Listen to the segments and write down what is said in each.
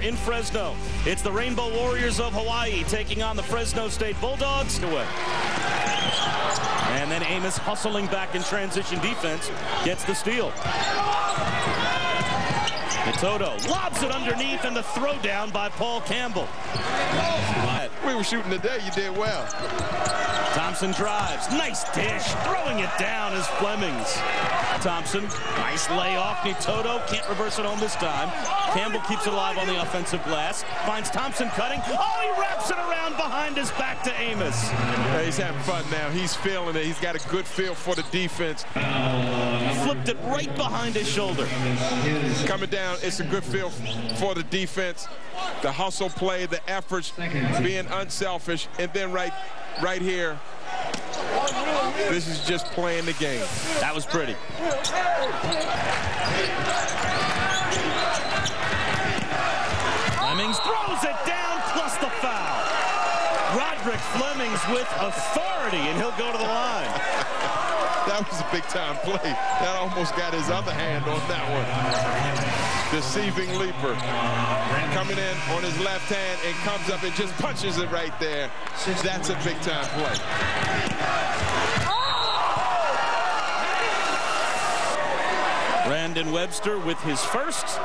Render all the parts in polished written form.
in Fresno. It's the Rainbow Warriors of Hawaii taking on the Fresno State Bulldogs. And then Amos hustling back in transition defense gets the steal. Nitoto lobs it underneath, and the throw down by Paul Campbell. We were shooting today. You did well. Thompson drives. Nice dish. Throwing it down is Flemings. Thompson, nice layoff. Nitoto can't reverse it home this time. Campbell keeps it alive on the offensive glass. Finds Thompson cutting. Oh, he wraps it around behind his back to Amos. Yeah, he's having fun now. He's feeling it. He's got a good feel for the defense. Flipped it right behind his shoulder. Coming down, it's a good feel for the defense. The hustle play, the efforts, being unselfish, and then right here, this is just playing the game. That was pretty. Flemings throws it down, plus the foul. Roderick Flemings with authority, and he'll go to the line. That was a big-time play. That almost got his other hand on that one. Deceiving leaper. Coming in on his left hand and comes up and just punches it right there. That's a big-time play. Brandon Webster with his first.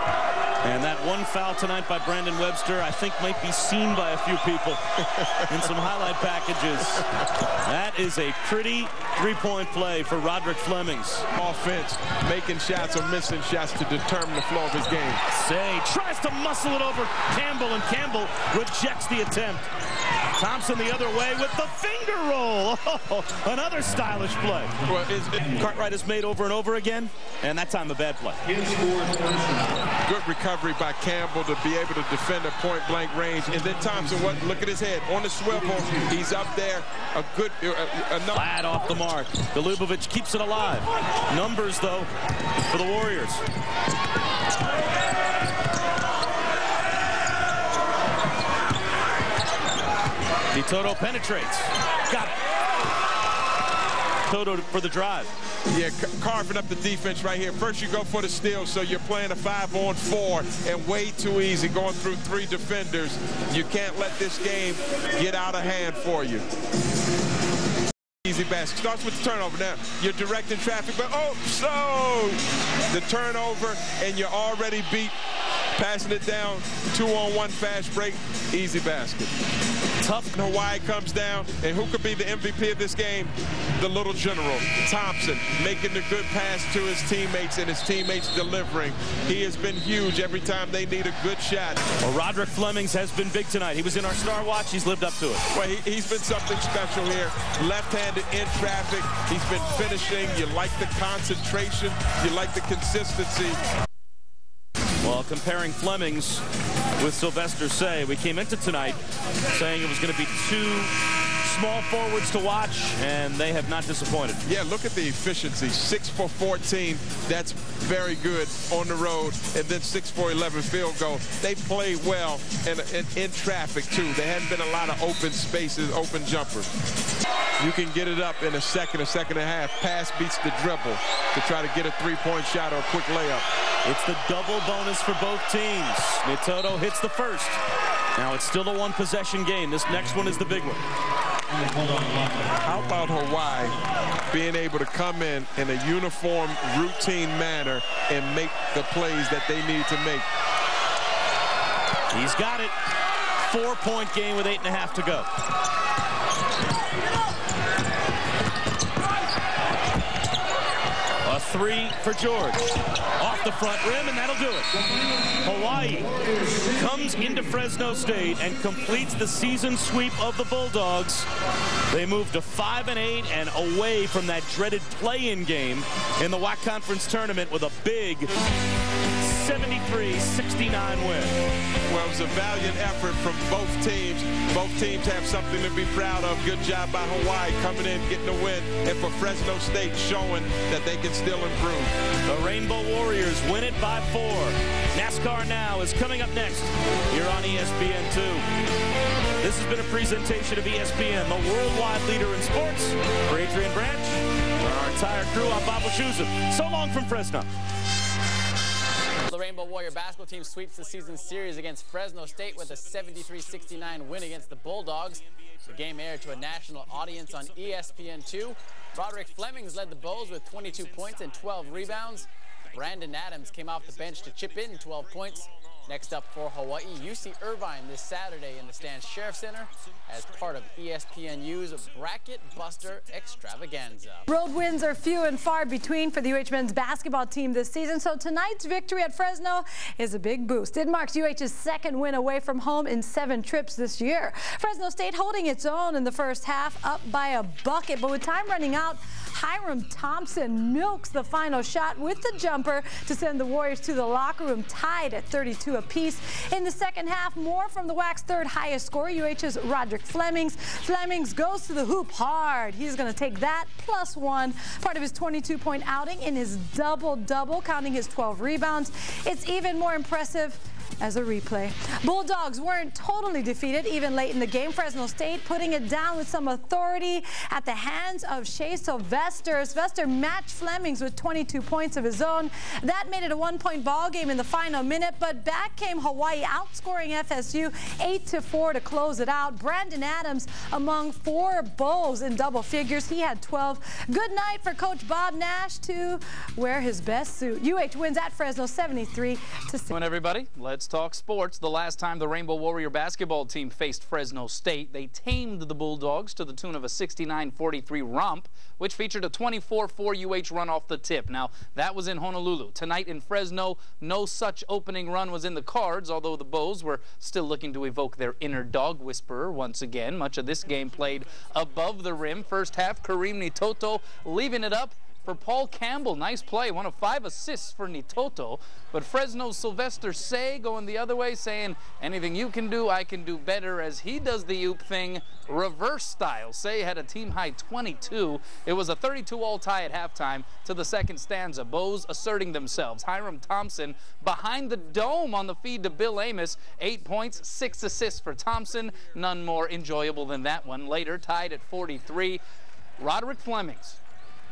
And that one foul tonight by Brandon Webster, I think, might be seen by a few people in some highlight packages. That is a pretty three-point play for Roderick Flemings. Offense, making shots or missing shots to determine the flow of his game. Say, tries to muscle it over Campbell, and Campbell rejects the attempt. Thompson the other way with the finger roll. Oh, another stylish play. Well, Cartwright is made over and over again, and that time a bad play. Good recovery by Campbell to be able to defend at point-blank range. And then Thompson, look at his head on the swivel. He's up there. A good Ladd off the mark. Golubovich keeps it alive. Numbers, though, for the Warriors. Nitoto penetrates. Got it. Nitoto for the drive. Yeah, carving up the defense right here. First you go for the steal, so you're playing a 5-on-4 and way too easy going through 3 defenders. You can't let this game get out of hand for you. Easy basket. Starts with the turnover. Now, you're directing traffic, but the turnover, and you're already beat. Passing it down, 2-on-1 fast break, easy basket. Tough. Hawaii comes down, and who could be the MVP of this game? The little general, Thompson, making the good pass to his teammates, and his teammates delivering. He has been huge every time they need a good shot. Well, Roderick Flemings has been big tonight. He was in our Star Watch. He's lived up to it. Well, he's been something special here. Left-handed in traffic. He's been finishing. You like the concentration. You like the consistency. Well, comparing Flemings with Sylvester Say, we came into tonight saying it was going to be 2 small forwards to watch, and they have not disappointed. Yeah, look at the efficiency. 6 for 14. That's very good on the road. And then 6 for 11 field goal. They played well and in traffic, too. There hadn't been a lot of open spaces, open jumpers. You can get it up in a second and a half. Pass beats the dribble to try to get a 3-point shot or a quick layup. It's the double bonus for both teams. Nitoto hits the first. Now it's still a 1-possession game. This next one is the big one. How about Hawaii being able to come in a uniform, routine manner and make the plays that they need to make? He's got it. 4-point game with 8.5 to go. A 3 for George. Off the front rim, and that'll do it. Hawaii comes into Fresno State and completes the season sweep of the Bulldogs. They move to 5-8 and away from that dreaded play-in game in the WAC Conference Tournament with a big 73-69 win. Well, it was a valiant effort from both teams. Both teams have something to be proud of. Good job by Hawaii coming in, getting a win, and for Fresno State showing that they can still improve. The Rainbow Warriors win it by 4. NASCAR Now is coming up next here on ESPN2. This has been a presentation of ESPN, the worldwide leader in sports. For Adrian Branch, our entire crew, I'm Bob Wischusen. So long from Fresno. the Rainbow Warrior basketball team sweeps the season series against Fresno State with a 73-69 win against the Bulldogs. The game aired to a national audience on ESPN2. Roderick Flemings led the Bows with 22 points and 12 rebounds. Brandon Adams came off the bench to chip in 12 points. Next up for Hawaii, UC Irvine this Saturday in the Stan Sheriff Center as part of ESPNU's Bracket Buster Extravaganza. Road wins are few and far between for the UH men's basketball team this season, so tonight's victory at Fresno is a big boost. It marks UH's second win away from home in 7 trips this year. Fresno State holding its own in the first half, up by a bucket, but with time running out, Hiram Thompson milks the final shot with the jumper to send the Warriors to the locker room tied at 32 apiece. In the second half, more from the WAC's third highest scorer, UH's Roderick Flemings. Flemings goes to the hoop hard. He's going to take that +1, part of his 22-point outing in his double-double, counting his 12 rebounds. It's even more impressive as a replay. Bulldogs weren't totally defeated even late in the game. Fresno State putting it down with some authority at the hands of Shea Sylvester. Sylvester matched Flemings with 22 points of his own. That made it a 1-point ball game in the final minute, but back came Hawaii, outscoring FSU 8-4 to close it out. Brandon Adams among 4 Bulls in double figures. He had 12. Good night for Coach Bob Nash to wear his best suit. UH wins at Fresno 73-6. Come on, everybody. Let's talk sports. The last time the Rainbow Warrior basketball team faced Fresno State, they tamed the Bulldogs to the tune of a 69-43 romp, which featured a 24-4 UH run off the tip. Now, that was in Honolulu. Tonight in Fresno, no such opening run was in the cards, although the Bows were still looking to evoke their inner dog whisperer once again. Much of this game played above the rim. First half, Kareem Nitoto leaving it up for Paul Campbell. Nice play, 1 of 5 assists for Nitoto. But Fresno's Sylvester Say going the other way, saying, anything you can do, I can do better, as he does the oop thing reverse style. Say had a team-high 22. It was a 32-all tie at halftime to the second stanza. Bows asserting themselves. Hiram Thompson behind the dome on the feed to Bill Amos. 8 points, 6 assists for Thompson. None more enjoyable than that one. Later, tied at 43, Roderick Flemings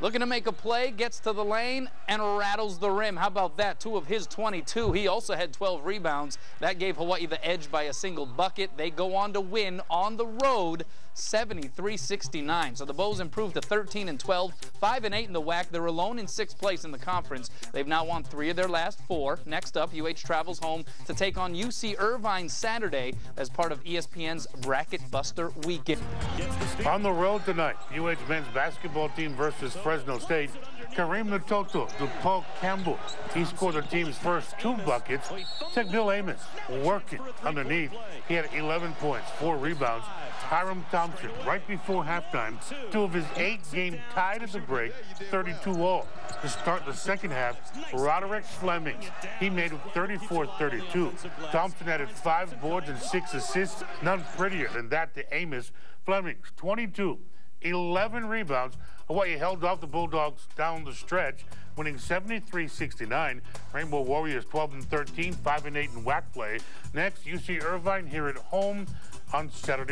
looking to make a play, gets to the lane, and rattles the rim. How about that? 2 of his 22. He also had 12 rebounds. That gave Hawaii the edge by a single bucket. They go on to win on the road 73-69. So the Bows improved to 13-12, 5-8 in the WAC. They're alone in 6th place in the conference. They've now won 3 of their last 4. Next up, UH travels home to take on UC Irvine Saturday as part of ESPN's Bracket Buster Weekend. On the road tonight, UH men's basketball team versus Fresno State. Kareem Nitoto to Paul Campbell. He scored the team's first 2 buckets. Check Bill Amos working underneath. He had 11 points, 4 rebounds. Hiram Thompson, right before halftime, 2 of his 8 game tied at the break, 32-all. To start the second half, Roderick Flemings, he made it 34-32. Thompson added 5 boards and 6 assists, none prettier than that to Amos. Flemings, 22, 11 rebounds. Hawaii held off the Bulldogs down the stretch, winning 73-69. Rainbow Warriors 12-13, 5-8 in WAC play. Next, UC Irvine here at home on Saturday.